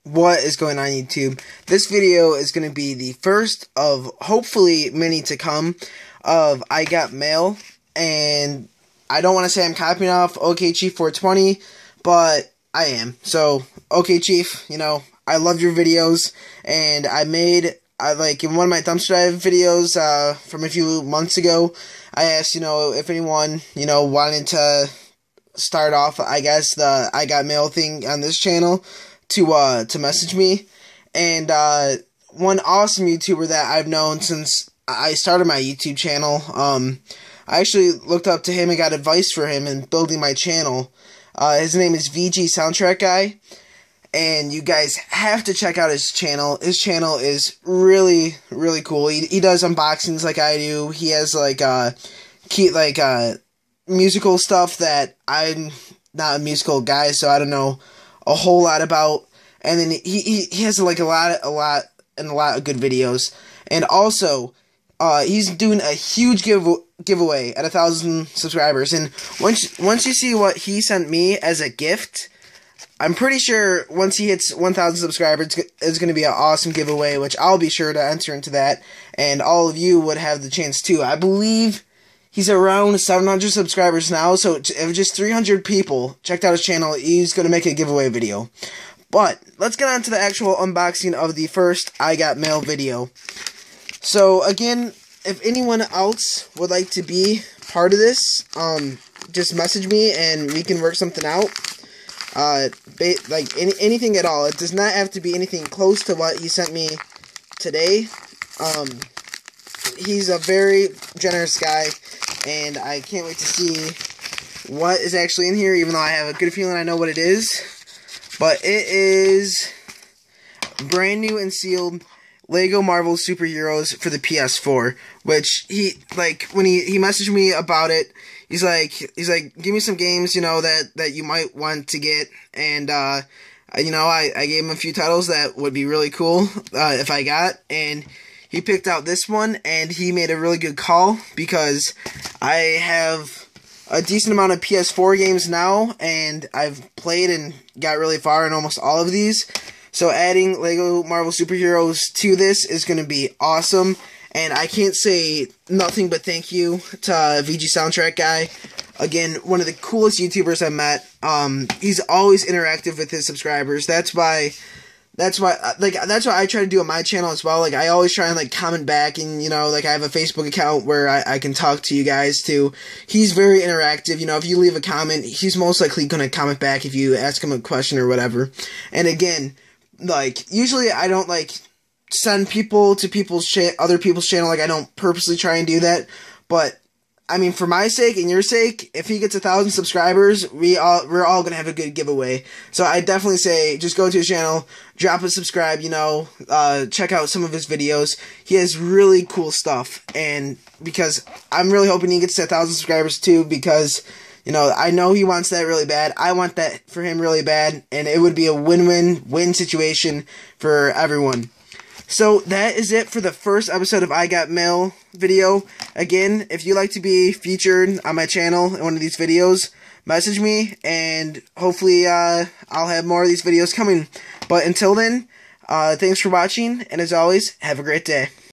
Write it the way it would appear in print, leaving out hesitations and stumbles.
What is going on, YouTube? This video is going to be the first of hopefully many to come of I Got Mail, and I don't want to say I'm copying off OK Chief 420, but I am. So, OK Chief, you know, I love your videos, and like in one of my dumpster dive videos from a few months ago, I asked, if anyone, wanted to start off, I guess, the I Got Mail thing on this channel to message me. And one awesome YouTuber that I've known since I started my YouTube channel, I actually looked up to him and got advice for him in building my channel. His name is VGSoundtrackGuy, and you guys have to check out his channel. His channel is really, really cool. He does unboxings like I do. He has musical stuff that I'm not a musical guy, so I don't know a whole lot about. And then he has like a lot of good videos. And also, he's doing a huge giveaway at 1,000 subscribers. And once you see what he sent me as a gift, I'm pretty sure once he hits 1,000 subscribers, it's going to be an awesome giveaway, which I'll be sure to enter into that. And all of you would have the chance too. I believe he's around 700 subscribers now, so if just 300 people checked out his channel, he's going to make a giveaway video. But let's get on to the actual unboxing of the first I Got Mail video. So again, if anyone else would like to be part of this, just message me and we can work something out. Anything at all. It does not have to be anything close to what he sent me today. He's a very generous guy, and I can't wait to see what is actually in here, even though I have a good feeling I know what it is. But it is brand new and sealed Lego Marvel Superheroes for the PS4, which when he messaged me about it, he's like, give me some games, that you might want to get. And, I gave him a few titles that would be really cool, if I got. And he picked out this one, and he made a really good call, because I have a decent amount of PS4 games now, and I've played and got really far in almost all of these. So adding Lego Marvel Superheroes to this is going to be awesome, and I can't say nothing but thank you to VGSoundtrackGuy. Again, one of the coolest YouTubers I've met. He's always interactive with his subscribers. That's why I try to do on my channel as well. I always try and comment back, and I have a Facebook account where I can talk to you guys too. He's very interactive. If you leave a comment, he's most likely gonna comment back if you ask him a question or whatever. And again, usually I don't send people to other people's channel. I don't purposely try and do that, but I mean, for my sake and your sake, if he gets 1,000 subscribers, we're all gonna have a good giveaway. So I definitely say just go to his channel, drop a subscribe, check out some of his videos. He has really cool stuff, and because I'm really hoping he gets to 1,000 subscribers too, because I know he wants that really bad. I want that for him really bad, and it would be a win-win-win situation for everyone. So that is it for the first episode of I Got Mail video. Again, if you'd like to be featured on my channel in one of these videos, message me, and hopefully I'll have more of these videos coming. But until then, thanks for watching, and as always, have a great day.